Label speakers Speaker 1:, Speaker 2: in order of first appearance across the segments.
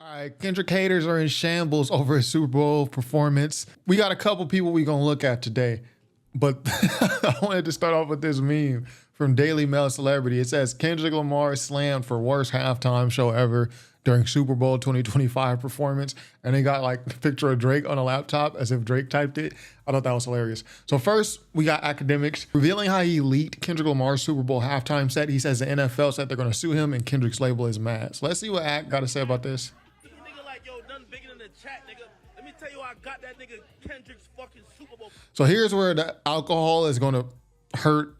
Speaker 1: All right, Kendrick haters are in shambles over his Super Bowl performance. We got a couple people we gonna look at today, but I wanted to start off with this meme from Daily Mail Celebrity. It says, Kendrick Lamar slammed for worst halftime show ever during Super Bowl 2025 performance. And they got like the picture of Drake on a laptop as if Drake typed it. I thought that was hilarious. So first, we got Akademics revealing how he leaked Kendrick Lamar's Super Bowl halftime set. He says the NFL said they're gonna sue him and Kendrick's label is mad. So let's see what Ak got to say about this.
Speaker 2: Chat, nigga. Let me tell you, I got that nigga Kendrick's fucking Super Bowl.
Speaker 1: So here's where the alcohol is going to hurt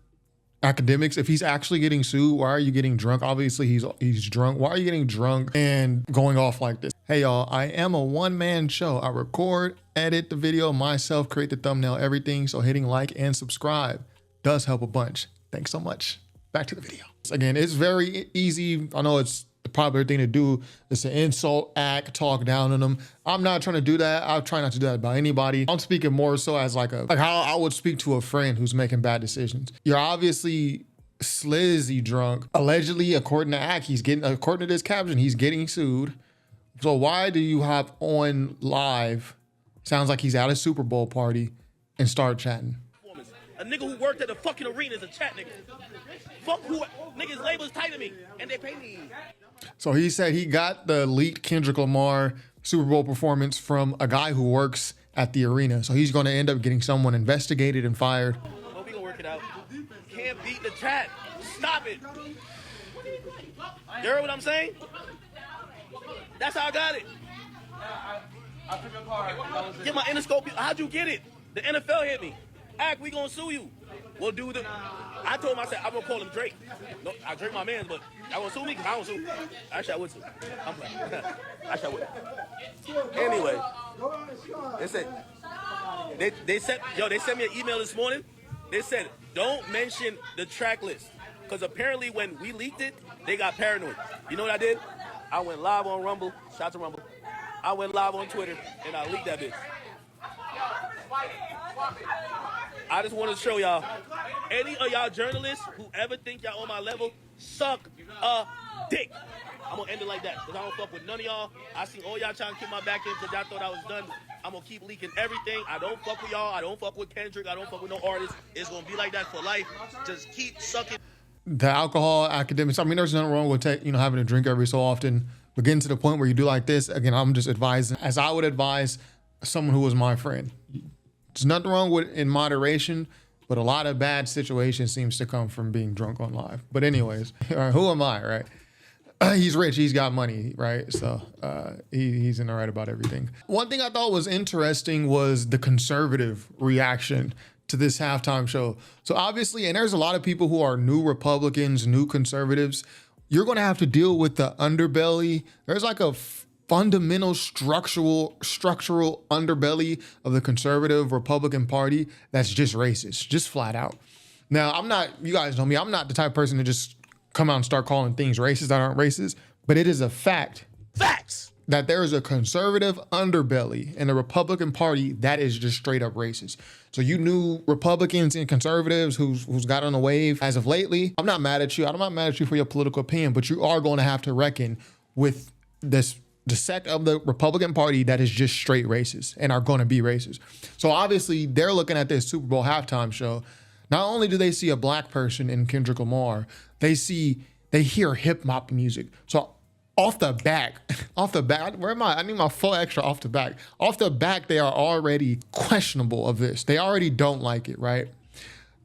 Speaker 1: Akademics. If he's actually getting sued, why are you getting drunk? Obviously, he's drunk. Why are you getting drunk and going off like this? Hey, y'all, I am a one-man show. I record, edit the video myself, create the thumbnail, everything. So hitting like and subscribe does help a bunch. Thanks so much. Back to the video. Again, it's very easy. I know it's the popular thing to do is to insult, act, talk down on them. I'm not trying to do that. I'll try not to do that about anybody. I'm speaking more so as like how I would speak to a friend who's making bad decisions. You're obviously slizzy drunk. Allegedly, according to Ak, according to this caption, he's getting sued. So why do you hop on live? Sounds like he's at a Super Bowl party and start chatting.
Speaker 2: A nigga who worked at the fucking arena is a chat nigga. Fuck who niggas labels tight to me and they pay me.
Speaker 1: So he said he got the leaked Kendrick Lamar Super Bowl performance from a guy who works at the arena. So he's going to end up getting someone investigated and fired.
Speaker 2: Oh, we gonna work it out. Can't beat the chat. Stop it. You heard what I'm saying? That's how I got it.
Speaker 3: I took a card.
Speaker 2: Get my Interscope. How'd you get it? The NFL hit me. Act, we gonna sue you. We'll do the. I told him, I said, I'm gonna call him Drake. No, I Drake my man, but y'all gonna sue me? Because I don't sue. Actually, I would sue. I'm playing. Actually, I would. Anyway, they said, they sent me an email this morning. They said, don't mention the track list. Because apparently when we leaked it, they got paranoid. You know what I did? I went live on Rumble. Shout out to Rumble. I went live on Twitter, and I leaked that bitch. I just want to show y'all, any of y'all journalists who ever think y'all on my level, suck a dick. I'm going to end it like that because I don't fuck with none of y'all. I seen all y'all trying to kick my back in because y'all thought I was done. I'm going to keep leaking everything. I don't fuck with y'all. I don't fuck with Kendrick. I don't fuck with no artist. It's going to be like that for life. Just keep sucking.
Speaker 1: The alcohol, Akademics, I mean, there's nothing wrong with having a drink every so often. But getting to the point where you do like this, again, I'm just advising, as I would advise someone who was my friend. There's nothing wrong with in moderation, but a lot of bad situations seems to come from being drunk on live. But anyways, who am I, right? He's rich, he's got money, right? So he's in the right about everything. One thing I thought was interesting was the conservative reaction to this halftime show. So obviously, and there's a lot of people who are new Republicans, new conservatives. You're gonna have to deal with the underbelly. There's like a fundamental structural underbelly of the conservative Republican Party that's just racist, just flat out. Now, you guys know me, I'm not the type of person to just come out and start calling things racist that aren't racist, but it is a fact.
Speaker 2: Facts!
Speaker 1: That there is a conservative underbelly in the Republican Party that is just straight up racist. So you new Republicans and conservatives who's got on the wave as of lately, I'm not mad at you. I'm not mad at you for your political opinion, but you are going to have to reckon with the sect of the Republican Party that is just straight racist and are going to be racist. So obviously they're looking at this Super Bowl halftime show. Not only do they see a black person in Kendrick Lamar, they hear hip hop music. So off the back, where am I? I need my full extra off the back. Off the back, they are already questionable of this. They already don't like it, right?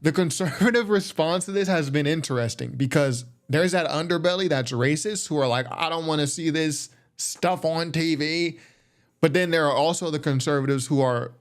Speaker 1: The conservative response to this has been interesting because there's that underbelly that's racist who are like, I don't want to see this stuff on TV. But then there are also the conservatives who are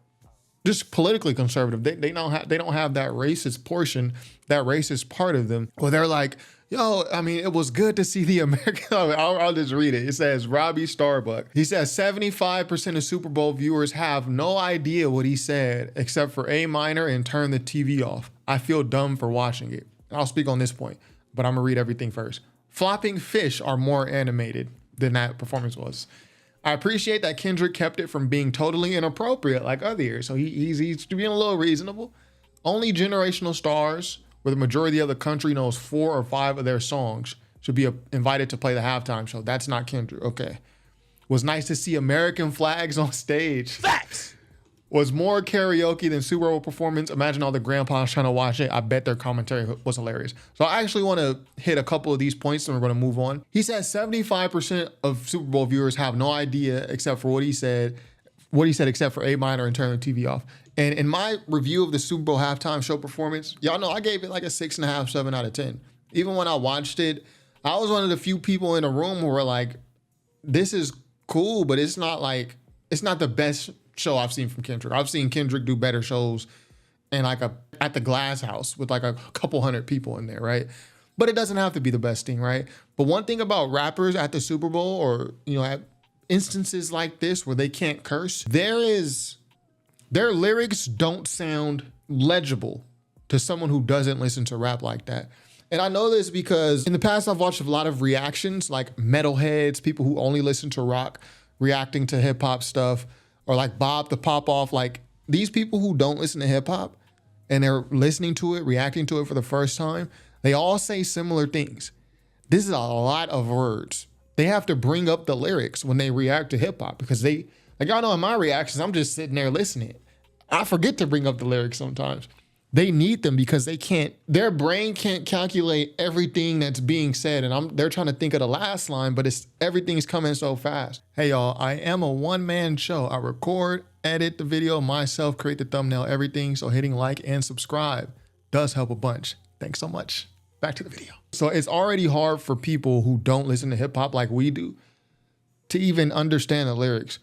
Speaker 1: just politically conservative. They don't have that racist portion, that racist part of them. Well, they're like, yo, I mean, it was good to see the American. I'll just read it. It says Robbie Starbuck. He says 75% of Super Bowl viewers have no idea what he said except for A minor and turn the TV off. I feel dumb for watching it. I'll speak on this point, but I'm gonna read everything first. Flopping fish are more animated than that performance was. I appreciate that Kendrick kept it from being totally inappropriate like other years. So he's being a little reasonable. Only generational stars, where the majority of the country knows 4 or 5 of their songs, should be invited to play the halftime show. That's not Kendrick. Okay. Was nice to see American flags on stage.
Speaker 2: Facts.
Speaker 1: Was more karaoke than Super Bowl performance. Imagine all the grandpas trying to watch it. I bet their commentary was hilarious. So I actually want to hit a couple of these points and we're going to move on. He said 75% of Super Bowl viewers have no idea except for what he said except for A minor and turn the TV off. And in my review of the Super Bowl halftime show performance, y'all know I gave it like a 6.5, 7 out of 10. Even when I watched it, I was one of the few people in the room who were like, this is cool, but it's not the best show I've seen from Kendrick. I've seen Kendrick do better shows and at the Glass House with like a couple hundred people in there, right? But it doesn't have to be the best thing, right? But one thing about rappers at the Super Bowl or, at instances like this where they can't curse, their lyrics don't sound legible to someone who doesn't listen to rap like that. And I know this because in the past, I've watched a lot of reactions, like metalheads, people who only listen to rock, reacting to hip hop stuff, or like Bob the Pop Off. Like these people who don't listen to hip hop and they're listening to it, reacting to it for the first time, they all say similar things. This is a lot of words. They have to bring up the lyrics when they react to hip hop because y'all know in my reactions, I'm just sitting there listening. I forget to bring up the lyrics sometimes. They need them because their brain can't calculate everything that's being said. And they're trying to think of the last line, but everything's coming so fast. Hey y'all, I am a one-man show. I record, edit the video myself, create the thumbnail, everything. So hitting like and subscribe does help a bunch. Thanks so much. Back to the video. So it's already hard for people who don't listen to hip hop like we do to even understand the lyrics.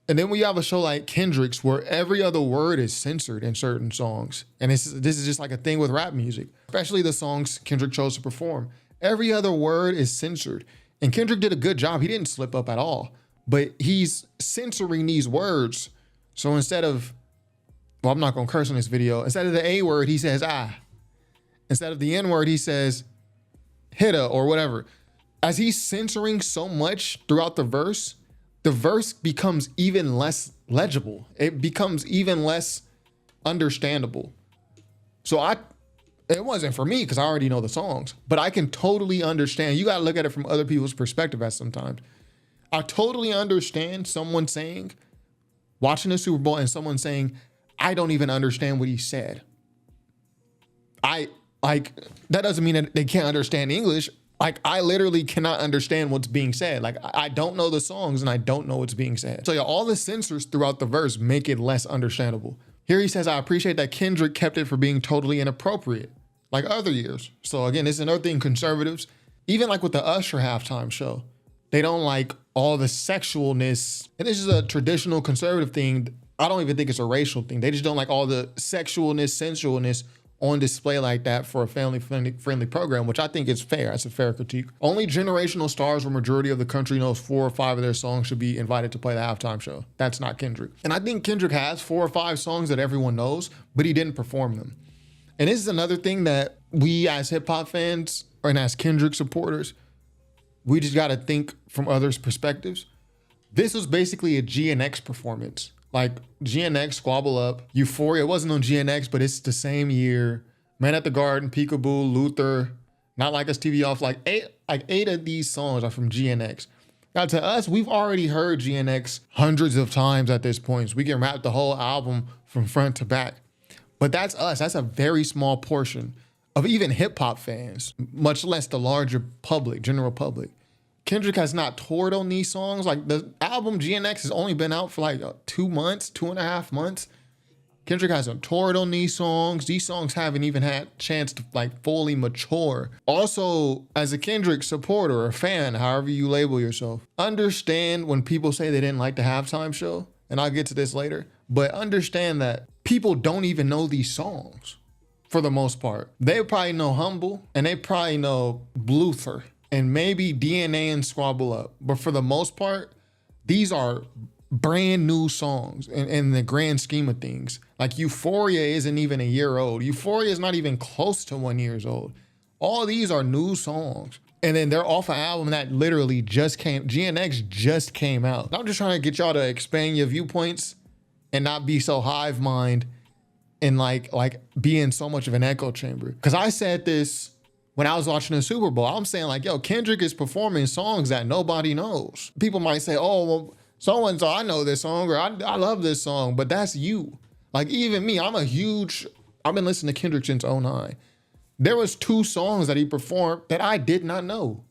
Speaker 1: And then we have a show like Kendrick's where every other word is censored in certain songs. And this is just like a thing with rap music, especially the songs Kendrick chose to perform. Every other word is censored. And Kendrick did a good job. He didn't slip up at all, but he's censoring these words. So instead of, I'm not going to curse in this video. Instead of the A word, he says, ah. Instead of the N word, he says, hitta or whatever. As he's censoring so much throughout the verse becomes even less legible. It becomes even less understandable. So it wasn't for me because I already know the songs, but I can totally understand. You got to look at it from other people's perspective at sometimes. I totally understand someone saying, watching the Super Bowl and someone saying, I don't even understand what he said. That doesn't mean that they can't understand English. I literally cannot understand what's being said. I don't know the songs and I don't know what's being said. So yeah, all the censors throughout the verse make it less understandable. Here he says, I appreciate that Kendrick kept it for being totally inappropriate, like other years. So again, this is another thing conservatives, even like with the Usher halftime show, they don't like all the sexualness. And this is a traditional conservative thing. I don't even think it's a racial thing. They just don't like all the sexualness, sensualness on display like that for a family-friendly program, which I think is fair. That's a fair critique. Only generational stars where majority of the country knows 4 or 5 of their songs should be invited to play the halftime show. That's not Kendrick. And I think Kendrick has 4 or 5 songs that everyone knows, but he didn't perform them. And this is another thing that we as hip hop fans and as Kendrick supporters, we just got to think from others' perspectives. This was basically a GNX performance. Like GNX, Squabble Up, Euphoria. It wasn't on GNX, but it's the same year. Man at the Garden, Peekaboo, Luther, Not Like Us TV Off. Like eight of these songs are from GNX. Now to us, we've already heard GNX hundreds of times at this point. So we can rap the whole album from front to back. But that's us. That's a very small portion of even hip hop fans, much less the larger public, general public. Kendrick has not toured on these songs. Like the album GNX has only been out for like 2 months, 2.5 months. Kendrick hasn't toured on these songs. These songs haven't even had a chance to like fully mature. Also, as a Kendrick supporter or fan, however you label yourself, understand when people say they didn't like the halftime show, and I'll get to this later, but understand that people don't even know these songs for the most part. They probably know Humble and they probably know Luther and maybe DNA and Squabble Up. But for the most part, these are brand new songs in the grand scheme of things. Like Euphoria isn't even a year old. Euphoria is not even close to 1 year old. All these are new songs. And then they're off an album that literally just came, GNX just came out. I'm just trying to get y'all to expand your viewpoints and not be so hive mind and like be in so much of an echo chamber. Cause I said this when I was watching the Super Bowl. I'm saying like, yo, Kendrick is performing songs that nobody knows. People might say, oh, well, so-and-so, I know this song, or I love this song, but that's you. Like even me, I've been listening to Kendrick since '09. There was 2 songs that he performed that I did not know.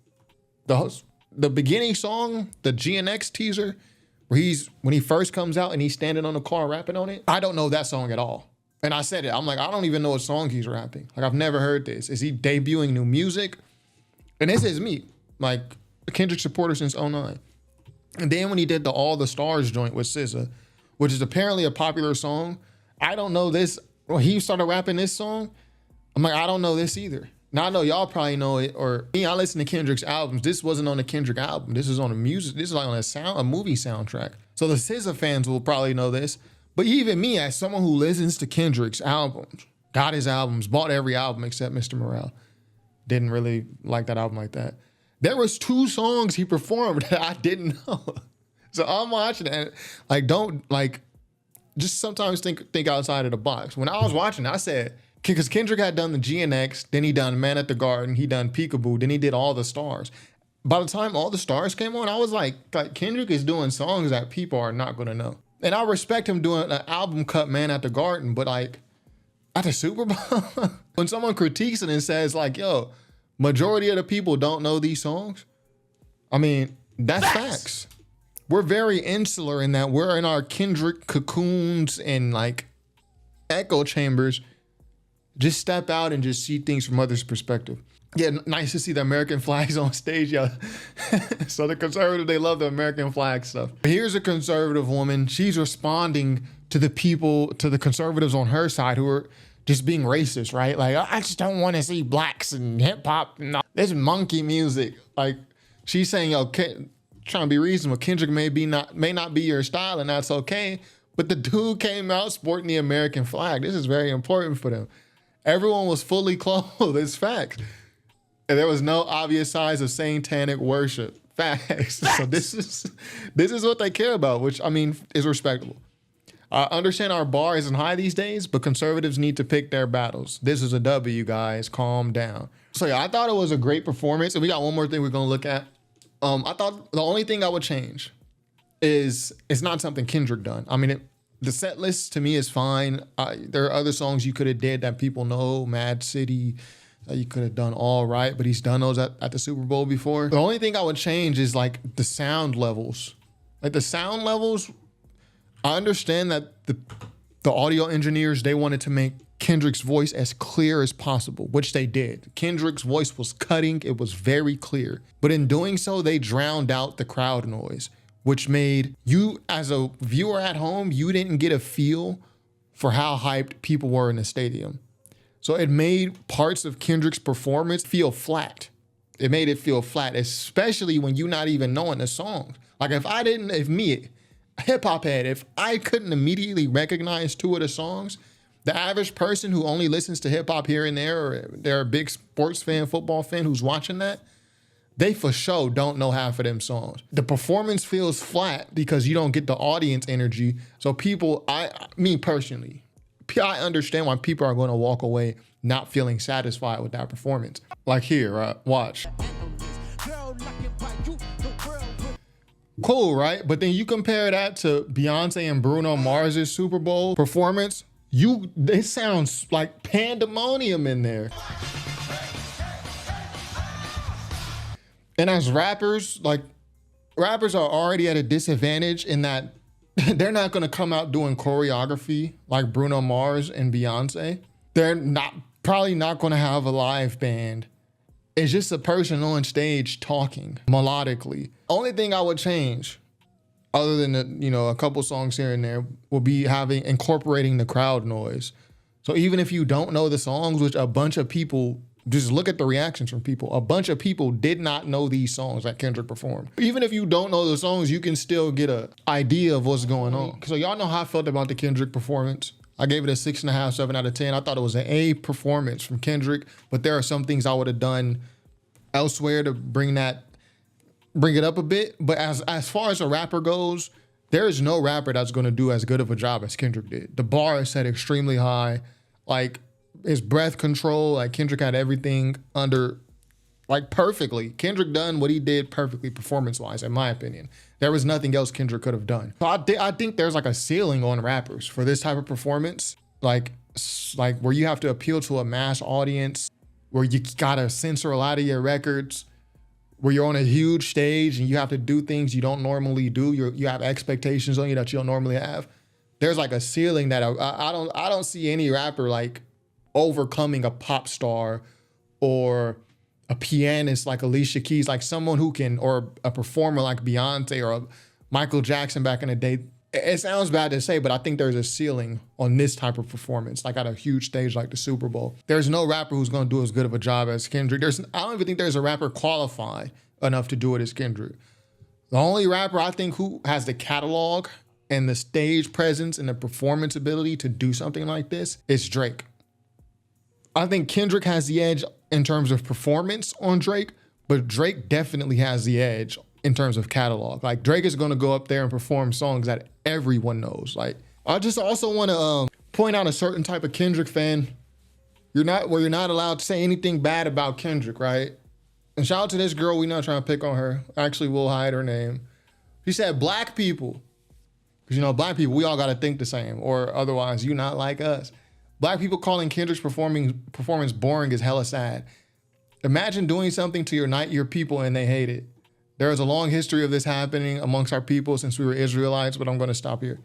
Speaker 1: The beginning song, the GNX teaser, where when he first comes out and he's standing on the car rapping on it, I don't know that song at all. And I said it, I'm like, I don't even know what song he's rapping. Like I've never heard this. Is he debuting new music? And this is me, like a Kendrick supporter since '09. And then when he did the All the Stars joint with SZA, which is apparently a popular song, I don't know this. When he started rapping this song, I'm like, I don't know this either. Now I know y'all probably know it, or me, I listen to Kendrick's albums. This wasn't on the Kendrick album. This is on the music. This is like on a movie soundtrack. So the SZA fans will probably know this. But even me, as someone who listens to Kendrick's albums, got his albums, bought every album except Mr. Morale, didn't really like that album like that. There was 2 songs he performed that I didn't know. So I'm watching it, and just sometimes think outside of the box. When I was watching it, I said, because Kendrick had done the GNX, then he done Man at the Garden, he done Peekaboo, then he did All the Stars. By the time All the Stars came on, I was like Kendrick is doing songs that people are not gonna know. And I respect him doing an album cut Man at the Garden, but like at the Super Bowl, when someone critiques it and says like, yo, majority of the people don't know these songs, I mean, that's facts. We're very insular in that we're in our Kendrick cocoons and like echo chambers. Just step out and just see things from others' perspective. Yeah, nice to see the American flags on stage, yeah. So the conservative, they love the American flag stuff. Here's a conservative woman. She's responding to the people, to the conservatives on her side who are just being racist, right? Like, I just don't want to see blacks and hip hop and all this monkey music. Like, she's saying, trying to be reasonable. Kendrick may not be your style, and that's okay. But the dude came out sporting the American flag. This is very important for them. Everyone was fully clothed. It's facts. And there was no obvious signs of satanic worship. Facts. So this is what they care about, which I mean is respectable. I understand our bar isn't high these days, but conservatives need to pick their battles. This is a W, guys. Calm down. So yeah, I thought it was a great performance, and we got one more thing we're gonna look at. I thought the only thing I would change is it's not something Kendrick done. I mean, the set list to me is fine. There are other songs you could have did that people know, Mad City, you could have done all right, but he's done those at the Super Bowl before. The only thing I would change is like the sound levels. Like the sound levels, I understand that the audio engineers, they wanted to make Kendrick's voice as clear as possible, which they did. Kendrick's voice was cutting, it was very clear. But in doing so, they drowned out the crowd noise, which made you, as a viewer at home, you didn't get a feel for how hyped people were in the stadium. So it made parts of Kendrick's performance feel flat. It made it feel flat, especially when you're not even knowing the songs. Like if me, a hip hop head, if I couldn't immediately recognize 2 of the songs, the average person who only listens to hip hop here and there, or they're a big sports fan, football fan who's watching that, they for sure don't know half of them songs. The performance feels flat because you don't get the audience energy. So people, me personally, I understand why people are going to walk away not feeling satisfied with that performance. Like here, watch. Cool, right? But then you compare that to Beyonce and Bruno Mars's Super Bowl performance, it sounds like pandemonium in there. And as rappers are already at a disadvantage in that they're not gonna come out doing choreography like Bruno Mars and Beyonce. They're probably not gonna have a live band. It's just a person on stage talking melodically. Only thing I would change, other than a couple songs here and there, will be incorporating the crowd noise. So even if you don't know the songs, which a bunch of people, just look at the reactions from people. A bunch of people did not know these songs that Kendrick performed. Even if you don't know the songs, you can still get an idea of what's going on. So y'all know how I felt about the Kendrick performance. I gave it a 6.5, 7 out of 10. I thought it was an A performance from Kendrick, but there are some things I would have done elsewhere to bring it up a bit. But as far as a rapper goes, there is no rapper that's going to do as good of a job as Kendrick did. The bar is set extremely high. Like, his breath control. Like Kendrick had everything under like perfectly. Kendrick done what he did perfectly performance-wise, in my opinion. There was nothing else Kendrick could have done. So I think there's like a ceiling on rappers for this type of performance. Like where you have to appeal to a mass audience, where you gotta censor a lot of your records, where you're on a huge stage and you have to do things you don't normally do. You have expectations on you that you don't normally have. There's like a ceiling that I don't see any rapper like overcoming a pop star or a pianist like Alicia Keys, like someone who can, or a performer like Beyonce or Michael Jackson back in the day. It sounds bad to say, but I think there's a ceiling on this type of performance, like at a huge stage like the Super Bowl. There's no rapper who's gonna do as good of a job as Kendrick. I don't even think there's a rapper qualified enough to do it as Kendrick. The only rapper I think who has the catalog and the stage presence and the performance ability to do something like this is Drake. I think Kendrick has the edge in terms of performance on Drake, but Drake definitely has the edge in terms of catalog. Like Drake is gonna go up there and perform songs that everyone knows. Like I just also wanna point out a certain type of Kendrick fan. You're not allowed to say anything bad about Kendrick, right? And shout out to this girl, we're not trying to pick on her. Actually, we'll hide her name. She said black people, because you know, black people, we all gotta think the same, or otherwise you not like us. Black people calling Kendrick's performance boring is hella sad. Imagine doing something to your people and they hate it. There is a long history of this happening amongst our people since we were Israelites, but I'm gonna stop here.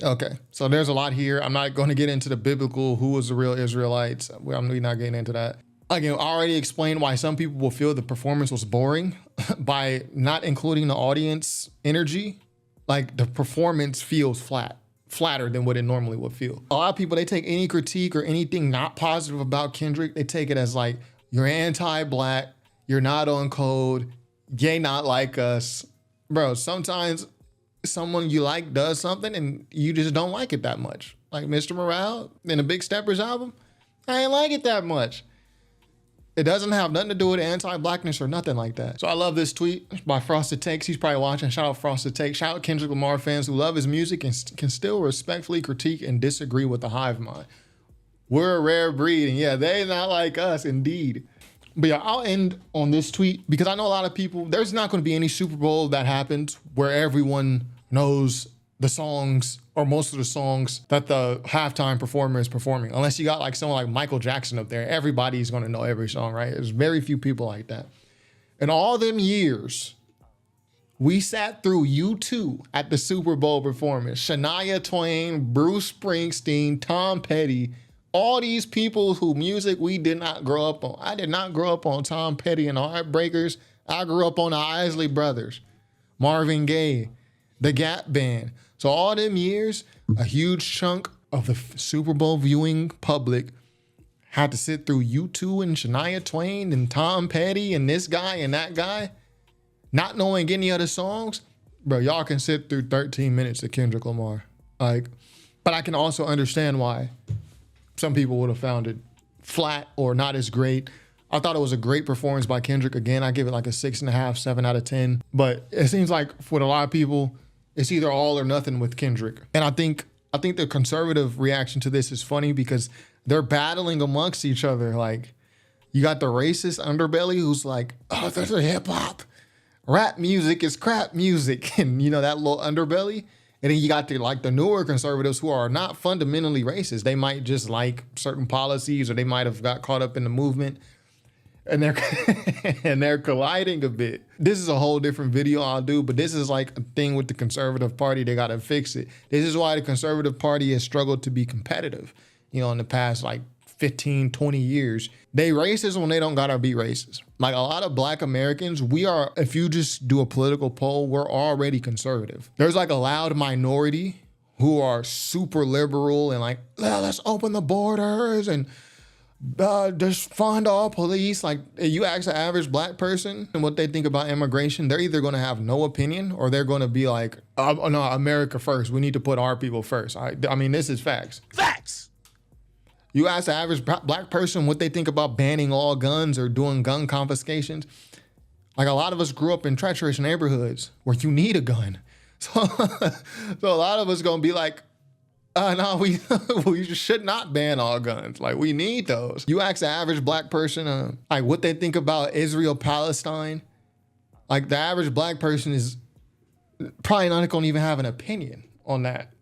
Speaker 1: Okay, so there's a lot here. I'm not gonna get into the biblical, who was the real Israelites. I'm really not getting into that. Again, I already explained why some people will feel the performance was boring by not including the audience energy. Like the performance feels flatter than what it normally would feel. A lot of people, they take any critique or anything not positive about Kendrick, they take it as like, you're anti-black, you're not on code, yay not like us. Bro, sometimes someone you like does something and you just don't like it that much. Like Mr. Morale in the Big Steppers album, I ain't like it that much. It doesn't have nothing to do with anti-blackness or nothing like that. So I love this tweet by Frosted Takes. He's probably watching. Shout out Frosted Takes. Shout out Kendrick Lamar fans who love his music and can still respectfully critique and disagree with the hive mind. We're a rare breed, and yeah, they not like us, indeed. But yeah, I'll end on this tweet because I know a lot of people, there's not going to be any Super Bowl that happens where everyone knows the songs or most of the songs that the halftime performer is performing. Unless you got like someone like Michael Jackson up there, everybody's gonna know every song, right? There's very few people like that. In all them years, we sat through U2 at the Super Bowl performance. Shania Twain, Bruce Springsteen, Tom Petty, all these people whose music we did not grow up on. I did not grow up on Tom Petty and the Heartbreakers. I grew up on the Isley Brothers, Marvin Gaye, the Gap Band. So all them years, a huge chunk of the Super Bowl viewing public had to sit through U2 and Shania Twain and Tom Petty and this guy and that guy, not knowing any other songs. Bro, y'all can sit through 13 minutes of Kendrick Lamar. Like, but I can also understand why some people would have found it flat or not as great. I thought it was a great performance by Kendrick. Again, I give it like a 6.5, 7 out of 10. But it seems like for a lot of people, it's either all or nothing with Kendrick. And I think the conservative reaction to this is funny because they're battling amongst each other. Like, you got the racist underbelly who's like, oh, there's a hip hop. Rap music is crap music. And you know, that little underbelly. And then you got the newer conservatives who are not fundamentally racist. They might just like certain policies or they might have got caught up in the movement. And they're colliding a bit. This is a whole different video I'll do, but this is like a thing with the conservative party. They gotta fix it. This is why the conservative party has struggled to be competitive, you know, in the past like 15, 20 years. They racist when they don't gotta be racist. Like a lot of black Americans, we are, if you just do a political poll, we're already conservative. There's like a loud minority who are super liberal and like, let's open the borders and just fund all police. Like, you ask the average black person and what they think about immigration, they're either going to have no opinion or they're going to be like, oh, no, America first. We need to put our people first. I mean, this is facts.
Speaker 2: Facts.
Speaker 1: You ask the average black person what they think about banning all guns or doing gun confiscations. Like, a lot of us grew up in treacherous neighborhoods where you need a gun. So a lot of us going to be like, No, we should not ban all guns. Like, we need those. You ask the average black person, like, what they think about Israel Palestine. Like, the average black person is probably not going to even have an opinion on that.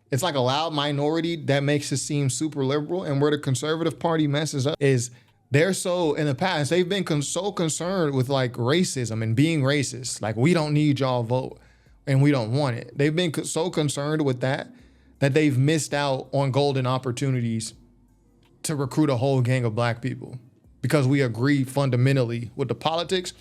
Speaker 1: It's like a loud minority that makes it seem super liberal. And where the conservative party messes up is they're so, in the past, they've been so concerned with like racism and being racist. Like, we don't need y'all vote and we don't want it. They've been so concerned with that they've missed out on golden opportunities to recruit a whole gang of black people because we agree fundamentally with the politics.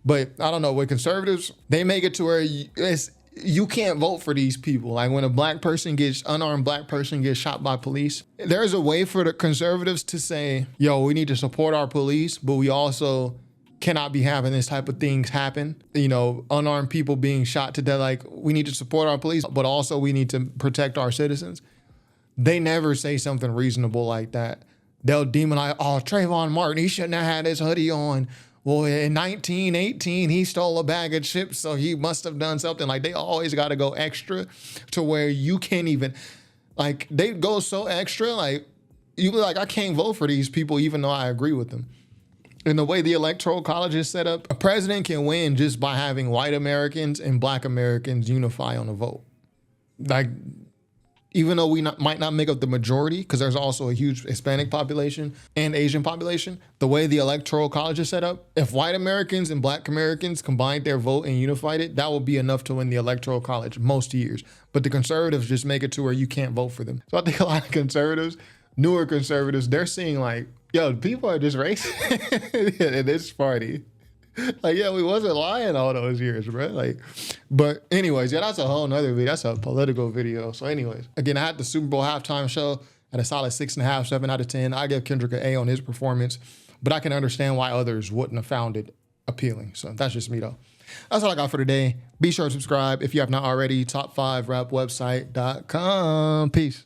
Speaker 1: But I don't know, with conservatives, they make it to where you can't vote for these people. Like, when a unarmed black person gets shot by police, there's a way for the conservatives to say, yo, we need to support our police, but we also cannot be having this type of things happen. You know, unarmed people being shot to death. Like, we need to support our police, but also we need to protect our citizens. They never say something reasonable like that. They'll demonize, oh, Trayvon Martin, he shouldn't have had his hoodie on. Well, in 1918, he stole a bag of chips, so he must have done something. Like, they always got to go extra to where you can't even, like, they go so extra, like, you be like, I can't vote for these people even though I agree with them. And the way the Electoral College is set up, a president can win just by having white Americans and black Americans unify on a vote. Like, even though we might not make up the majority, because there's also a huge Hispanic population and Asian population, the way the Electoral College is set up, if white Americans and black Americans combined their vote and unified it, that would be enough to win the Electoral College most years. But the conservatives just make it to where you can't vote for them. So I think a lot of conservatives, newer conservatives, they're seeing like, yo, people are just racist in this party. Like, yeah, we wasn't lying all those years, bro. Like, but anyways, yeah, that's a whole nother video. That's a political video. So anyways, again, I had the Super Bowl halftime show at a solid 6.5, 7 out of 10. I give Kendrick an A on his performance, but I can understand why others wouldn't have found it appealing. So that's just me though. That's all I got for today. Be sure to subscribe if you have not already. Top5rapwebsite.com. Peace.